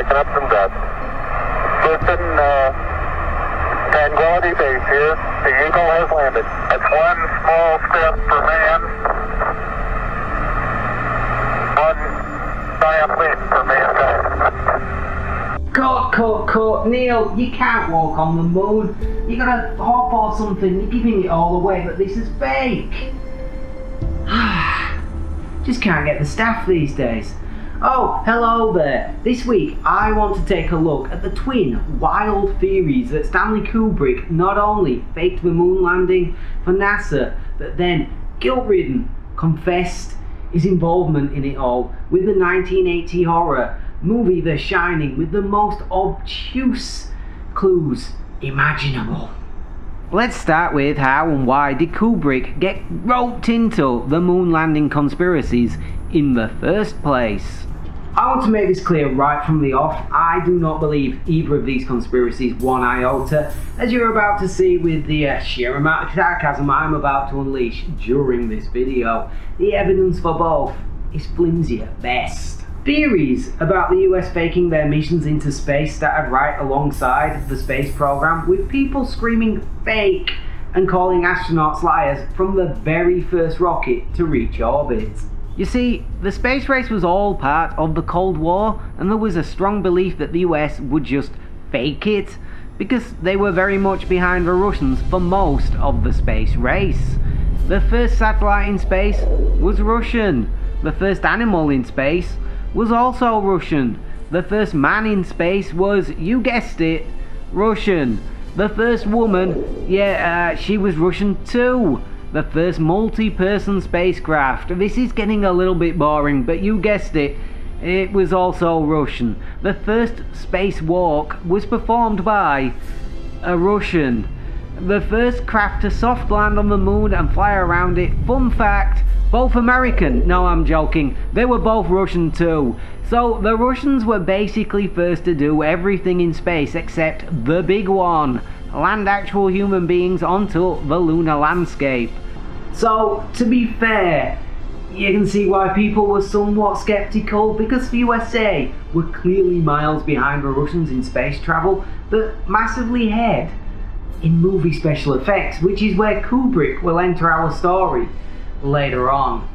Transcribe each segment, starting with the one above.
picking up some dust. Listen, Tranquility Base here. The Eagle has landed. That's one small step for man, one giant leap for mankind. Cut. Neil, you can't walk on the moon. You gotta hop or something. You're giving it all away that this is fake. Just can't get the staff these days. Oh, hello there. This week I want to take a look at the twin wild theories that Stanley Kubrick not only faked the moon landing for NASA, but then guilt-ridden confessed his involvement in it all with the 1980 horror movie The Shining with the most obtuse clues imaginable. Let's start with how and why did Kubrick get roped into the moon landing conspiracies in the first place? I want to make this clear right from the off. I do not believe either of these conspiracies one iota, as you're about to see with the sheer amount of sarcasm I'm about to unleash during this video. The evidence for both is flimsy at best. Theories about the US faking their missions into space started right alongside the space program, with people screaming fake and calling astronauts liars from the very first rocket to reach orbit. You see, the space race was all part of the Cold War, and there was a strong belief that the US would just fake it, because they were very much behind the Russians for most of the space race. The first satellite in space was Russian. The first animal in space was also Russian. The first man in space was, you guessed it, Russian. The first woman, she was Russian too. The first multi-person spacecraft, this is getting a little bit boring, but you guessed it, it was also Russian. The first spacewalk was performed by a Russian. The first craft to soft land on the moon and fly around it, fun fact, both American. No, I'm joking, they were both Russian too. So the Russians were basically first to do everything in space except the big one, land actual human beings onto the lunar landscape. So, to be fair, you can see why people were somewhat skeptical, because the USA were clearly miles behind the Russians in space travel, but massively ahead in movie special effects, which is where Kubrick will enter our story later on.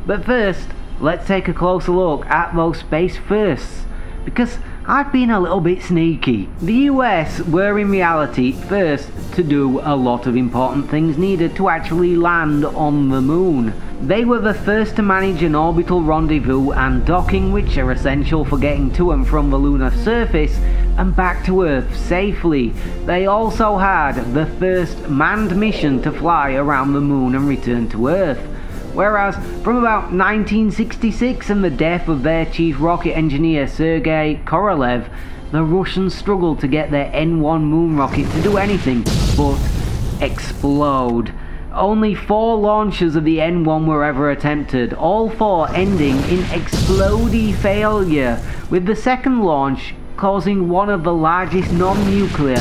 But first, let's take a closer look at those space firsts, because I've been a little bit sneaky. The US were in reality first to do a lot of important things needed to actually land on the moon. They were the first to manage an orbital rendezvous and docking, which are essential for getting to and from the lunar surface and back to Earth safely. They also had the first manned mission to fly around the moon and return to Earth. Whereas from about 1966 and the death of their chief rocket engineer Sergei Korolev, the Russians struggled to get their N-1 moon rocket to do anything but explode. Only 4 launches of the N-1 were ever attempted, all 4 ending in explodey failure, with the second launch causing one of the largest non-nuclear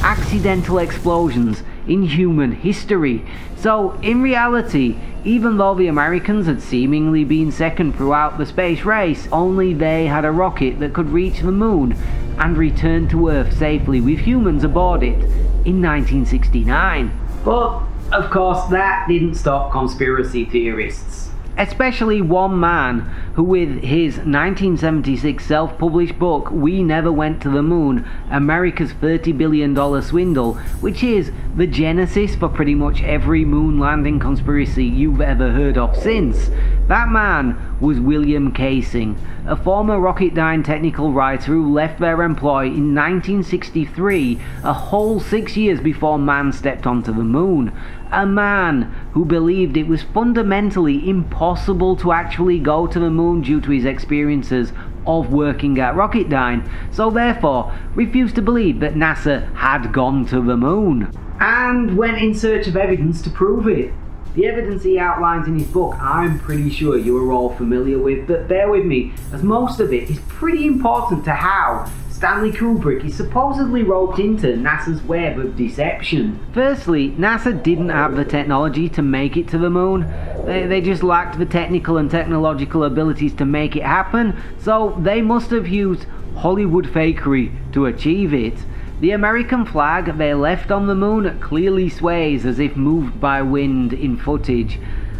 accidental explosions in human history. So in reality, even though the Americans had seemingly been second throughout the space race, only they had a rocket that could reach the moon and return to Earth safely with humans aboard it in 1969. But of course that didn't stop conspiracy theorists. Especially one man who, with his 1976 self-published book We Never Went to the Moon, America's $30 billion swindle, which is the genesis for pretty much every moon landing conspiracy you've ever heard of since. That man was William Casing, a former Rocketdyne technical writer who left their employ in 1963, a whole 6 years before man stepped onto the moon. A man who believed it was fundamentally impossible to actually go to the moon due to his experiences of working at Rocketdyne, so therefore refused to believe that NASA had gone to the moon, and went in search of evidence to prove it. The evidence he outlines in his book I'm pretty sure you are all familiar with, but bear with me, as most of it is pretty important to how Stanley Kubrick is supposedly roped into NASA's web of deception. Firstly, NASA didn't have the technology to make it to the moon. They just lacked the technical and technological abilities to make it happen, so they must have used Hollywood fakery to achieve it. The American flag they left on the moon clearly sways as if moved by wind in footage,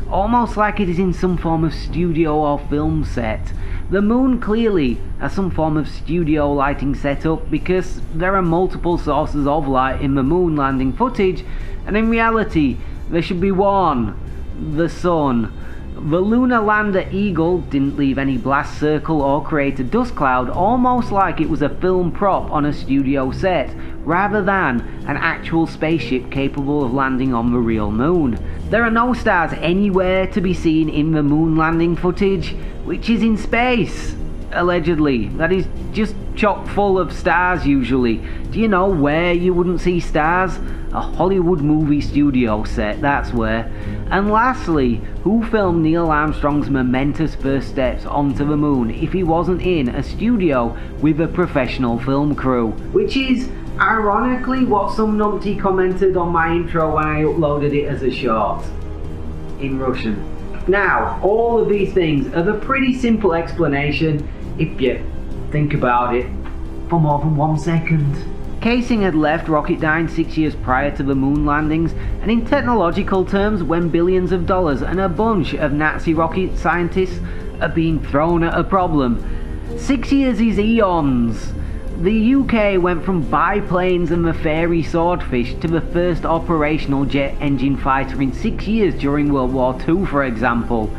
almost like it is in some form of studio or film set. The moon clearly has some form of studio lighting setup because there are multiple sources of light in the moon landing footage, and in reality there should be one: the sun. The lunar lander Eagle didn't leave any blast circle or create a dust cloud, almost like it was a film prop on a studio set, rather than an actual spaceship capable of landing on the real moon. There are no stars anywhere to be seen in the moon landing footage, which is in space, allegedly. That is just chock full of stars usually. Do you know where you wouldn't see stars? A Hollywood movie studio set, that's where. And lastly, who filmed Neil Armstrong's momentous first steps onto the moon if he wasn't in a studio with a professional film crew? Which is ironically what some numpty commented on my intro when I uploaded it as a short in Russian. Now, all of these things have a pretty simple explanation if you think about it for more than 1 second. Casing had left Rocketdyne 6 years prior to the moon landings, and in technological terms, when billions of dollars and a bunch of Nazi rocket scientists are being thrown at a problem. 6 years is eons. The UK went from biplanes and the fairy swordfish to the first operational jet engine fighter in 6 years during World War II, for example.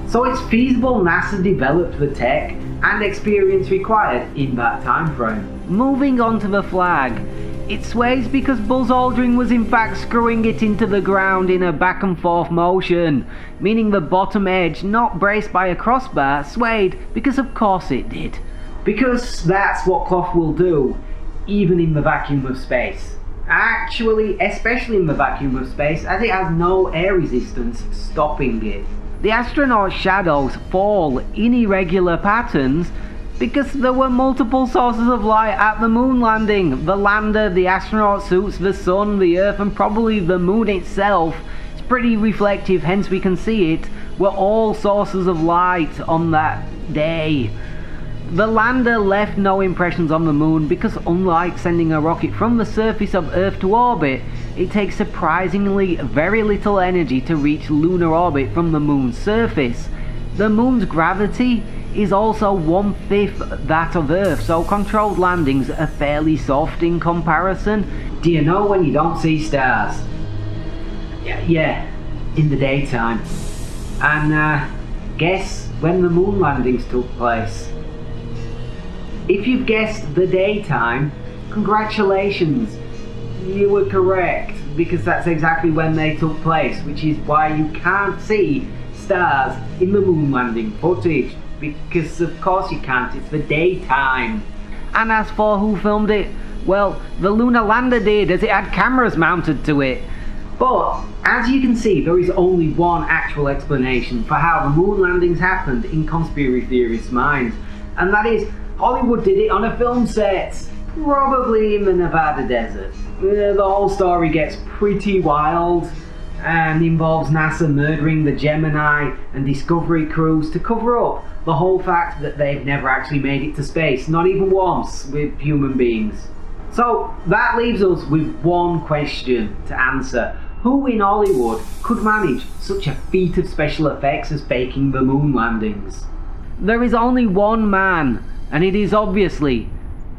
So it's feasible NASA developed the tech and experience required in that time frame. Moving on to the flag, it sways because Buzz Aldrin was in fact screwing it into the ground in a back and forth motion, meaning the bottom edge, not braced by a crossbar, swayed because of course it did. Because that's what cloth will do, even in the vacuum of space. Actually, especially in the vacuum of space, as it has no air resistance stopping it. The astronaut shadows fall in irregular patterns because there were multiple sources of light at the moon landing. The lander, the astronaut suits, the sun, the earth, and probably the moon itself. It's pretty reflective, hence we can see it, were all sources of light on that day. The lander left no impressions on the moon because, unlike sending a rocket from the surface of Earth to orbit, it takes surprisingly very little energy to reach lunar orbit from the moon's surface. The moon's gravity is also 1/5 that of Earth, so controlled landings are fairly soft in comparison. Do you know when you don't see stars? Yeah, in the daytime. And guess when the moon landings took place? If you've guessed the daytime, congratulations, you were correct, because that's exactly when they took place, which is why you can't see stars in the moon landing footage, because of course you can't, it's the daytime. And as for who filmed it, well, the lunar lander did, as it had cameras mounted to it. But, as you can see, there is only one actual explanation for how the moon landings happened in conspiracy theorists' minds, and that is Hollywood did it on a film set, probably in the Nevada desert. The whole story gets pretty wild and involves NASA murdering the Gemini and Discovery crews to cover up the whole fact that they've never actually made it to space, not even once with human beings. So that leaves us with one question to answer. Who in Hollywood could manage such a feat of special effects as faking the moon landings? There is only one man, and it is obviously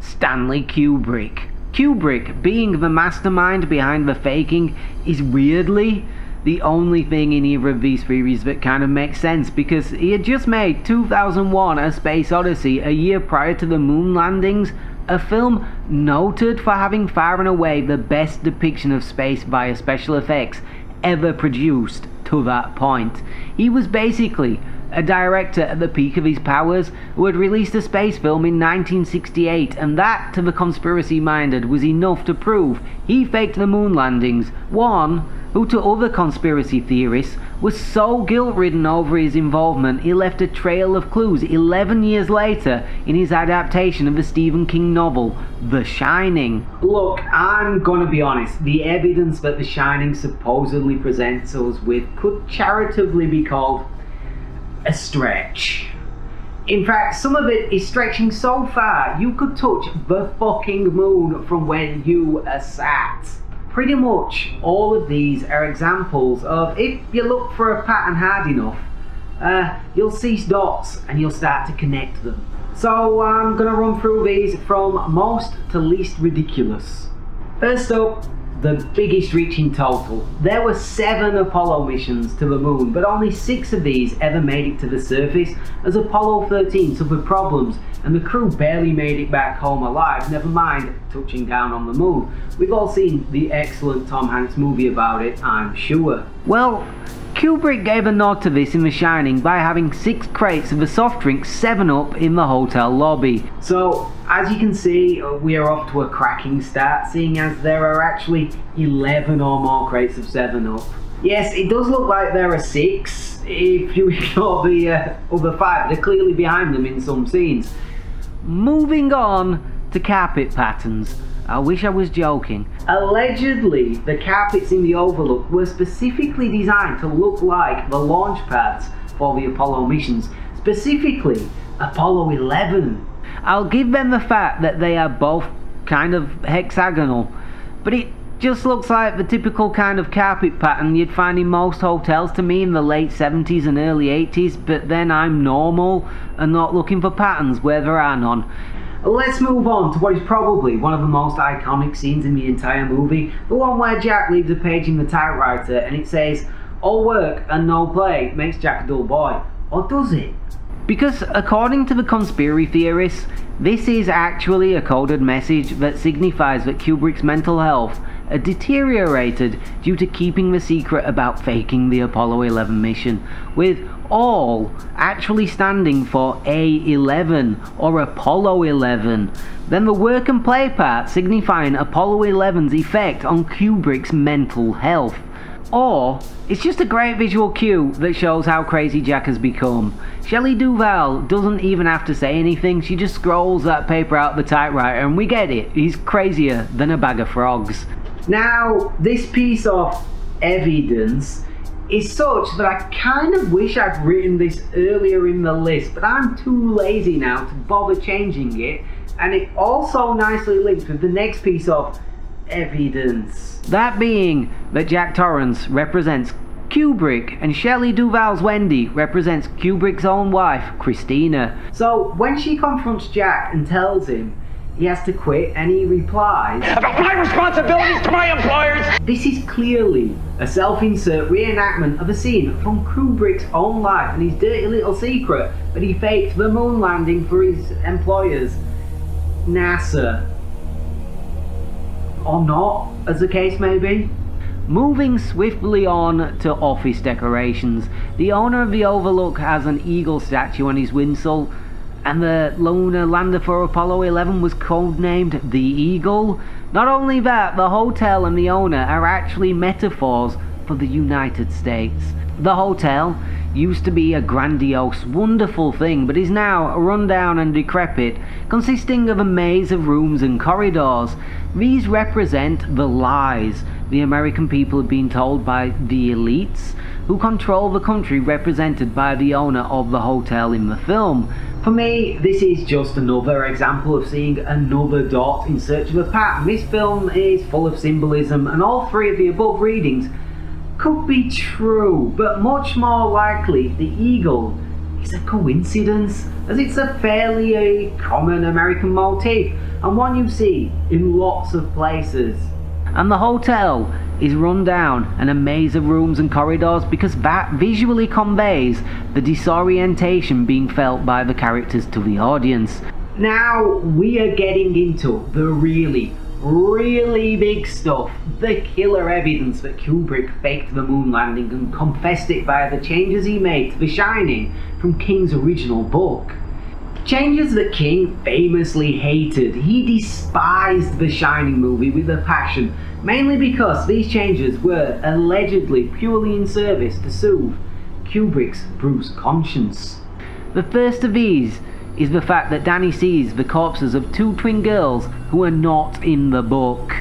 Stanley Kubrick. Kubrick, being the mastermind behind the faking, is weirdly the only thing in either of these theories that kind of makes sense, because he had just made 2001: A Space Odyssey a year prior to the moon landings, a film noted for having far and away the best depiction of space via special effects ever produced to that point. He was basically a director at the peak of his powers who had released a space film in 1968, and that, to the conspiracy-minded, was enough to prove he faked the moon landings. One, who to other conspiracy theorists was so guilt-ridden over his involvement he left a trail of clues 11 years later in his adaptation of the Stephen King novel The Shining. Look, I'm gonna be honest, the evidence that The Shining supposedly presents us with could charitably be called a stretch. In fact, some of it is stretching so far you could touch the fucking moon from where you are sat. Pretty much all of these are examples of, if you look for a pattern hard enough, you'll see dots and you'll start to connect them. So I'm gonna run through these from most to least ridiculous. First up, the biggest reach in total. There were 7 Apollo missions to the moon, but only 6 of these ever made it to the surface, as Apollo 13 suffered problems and the crew barely made it back home alive, never mind touching down on the moon. We've all seen the excellent Tom Hanks movie about it, I'm sure. Well, Kubrick gave a nod to this in The Shining by having 6 crates of the soft drink 7-Up in the hotel lobby. So, as you can see, we are off to a cracking start, seeing as there are actually 11 or more crates of 7-Up. Yes, it does look like there are 6, if you ignore the other 5. They're clearly behind them in some scenes. Moving on to carpet patterns. I wish I was joking. Allegedly, the carpets in the Overlook were specifically designed to look like the launch pads for the Apollo missions, specifically Apollo 11. I'll give them the fact that they are both kind of hexagonal, but it just looks like the typical kind of carpet pattern you'd find in most hotels to me in the late 70s and early 80s, but then I'm normal and not looking for patterns where there are none. Let's move on to what is probably one of the most iconic scenes in the entire movie, the one where Jack leaves a page in the typewriter and it says, "All work and no play makes Jack a dull boy." Or does it? Because according to the conspiracy theorists, this is actually a coded message that signifies that Kubrick's mental health had deteriorated due to keeping the secret about faking the Apollo 11 mission, with all actually standing for A11 or Apollo 11, then the work and play part signifying Apollo 11's effect on Kubrick's mental health. Or it's just a great visual cue that shows how crazy Jack has become. Shelley Duvall doesn't even have to say anything, she just scrolls that paper out the typewriter and we get it, he's crazier than a bag of frogs. Now, this piece of evidence is such that I kind of wish I'd written this earlier in the list, but I'm too lazy now to bother changing it, and it also nicely links with the next piece of evidence. That being that Jack Torrance represents Kubrick and Shelley Duvall's Wendy represents Kubrick's own wife, Christina. So when she confronts Jack and tells him he has to quit, and he replies, "About my responsibilities to my employers!" This is clearly a self-insert reenactment of a scene from Kubrick's own life and his dirty little secret that he faked the moon landing for his employers, NASA. Or not, as the case may be. Moving swiftly on to office decorations, the owner of the Overlook has an eagle statue on his windsel, and the lunar lander for Apollo 11 was codenamed the Eagle. Not only that, the hotel and the owner are actually metaphors for the United States. The hotel used to be a grandiose, wonderful thing, but is now run down and decrepit, consisting of a maze of rooms and corridors. These represent the lies the American people have been told by the elites, who control the country, represented by the owner of the hotel in the film. For me, this is just another example of seeing another dot in search of a pattern. This film is full of symbolism, and all 3 of the above readings could be true, but much more likely the eagle is a coincidence, as it's a fairly common American motif, and one you see in lots of places. And the hotel is run down and a maze of rooms and corridors because that visually conveys the disorientation being felt by the characters to the audience. Now we are getting into the really big stuff, the killer evidence that Kubrick faked the moon landing and confessed it via the changes he made to The Shining from King's original book. Changes that King famously hated. He despised The Shining movie with a passion, mainly because these changes were allegedly purely in service to soothe Kubrick's bruised conscience. The first of these is the fact that Danny sees the corpses of two twin girls who are not in the book.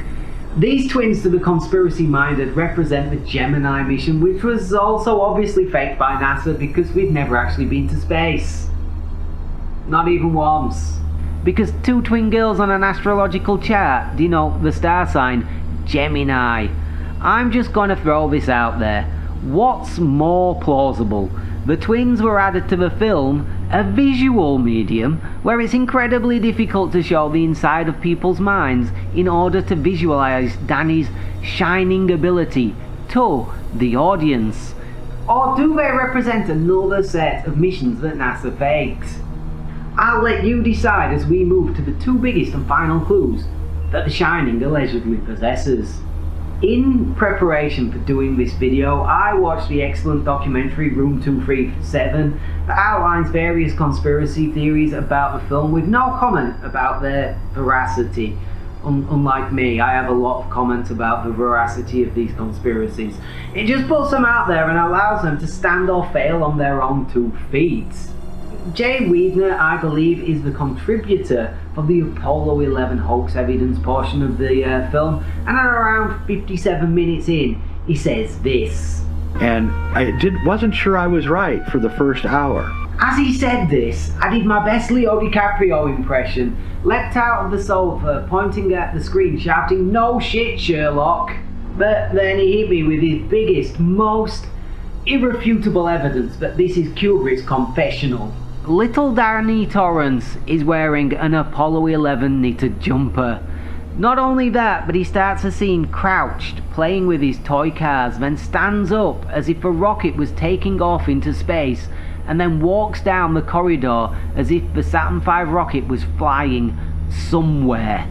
These twins, to the conspiracy-minded, represent the Gemini mission, which was also obviously faked by NASA because we've never actually been to space. Not even once. Because two twin girls on an astrological chart denote the star sign Gemini. I'm just gonna throw this out there. What's more plausible? The twins were added to the film, a visual medium, where it's incredibly difficult to show the inside of people's minds in order to visualize Danny's shining ability to the audience. Or do they represent another set of missions that NASA fakes? I'll let you decide as we move to the two biggest and final clues that The Shining allegedly possesses. In preparation for doing this video, I watched the excellent documentary Room 237 that outlines various conspiracy theories about the film with no comment about their veracity. Unlike me, I have a lot of comments about the veracity of these conspiracies. It just puts them out there and allows them to stand or fail on their own 2 feet. Jay Weidner, I believe, is the contributor for the Apollo 11 hoax evidence portion of the film, and at around 57 minutes in, he says this. And I wasn't sure I was right for the first hour. As he said this, I did my best Leo DiCaprio impression, leapt out of the sofa, pointing at the screen, shouting, "No shit, Sherlock!" But then he hit me with his biggest, most irrefutable evidence that this is Kubrick's confessional. Little Danny Torrance is wearing an Apollo 11 knitted jumper. Not only that, but he starts the scene crouched, playing with his toy cars, then stands up as if a rocket was taking off into space, and then walks down the corridor as if the Saturn V rocket was flying somewhere.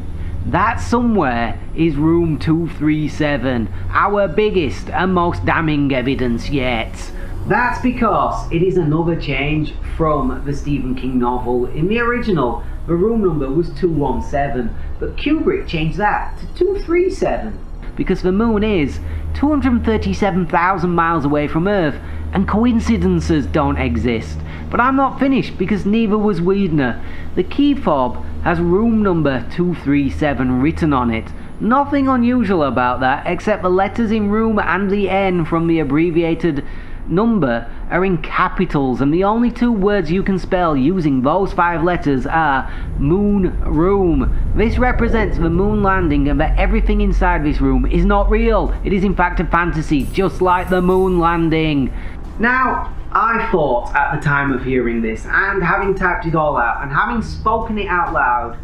That somewhere is room 237, our biggest and most damning evidence yet. That's because it is another change from the Stephen King novel. In the original, the room number was 217, but Kubrick changed that to 237. Because the moon is 237,000 miles away from Earth, and coincidences don't exist. But I'm not finished, because neither was Weidner. The key fob has room number 237 written on it. Nothing unusual about that, except the letters in room and the N from the abbreviated number are in capitals, and the only 2 words you can spell using those 5 letters are moon room. This represents the moon landing and that everything inside this room is not real. It is in fact a fantasy, just like the moon landing. Now, I thought at the time of hearing this, and having typed it all out, and having spoken it out loud,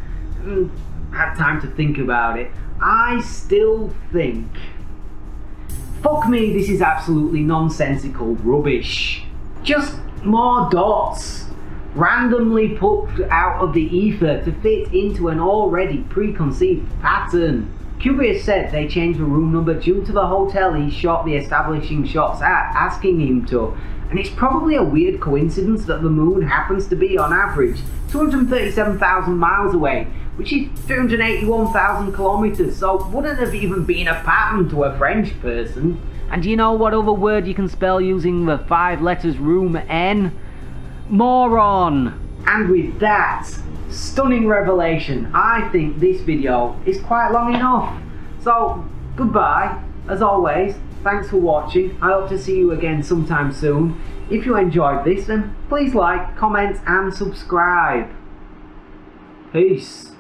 and had time to think about it, I still think, fuck me, this is absolutely nonsensical rubbish. Just more dots, randomly put out of the ether to fit into an already preconceived pattern. Kubrick said they changed the room number due to the hotel he shot the establishing shots at, asking him to. And it's probably a weird coincidence that the moon happens to be, on average, 237,000 miles away, which is 381,000 kilometers, so wouldn't have even been a pattern to a French person. And do you know what other word you can spell using the 5 letters room N? Moron! And with that stunning revelation, I think this video is quite long enough. So, goodbye, as always. Thanks for watching. I hope to see you again sometime soon. If you enjoyed this, then please like, comment and subscribe. Peace.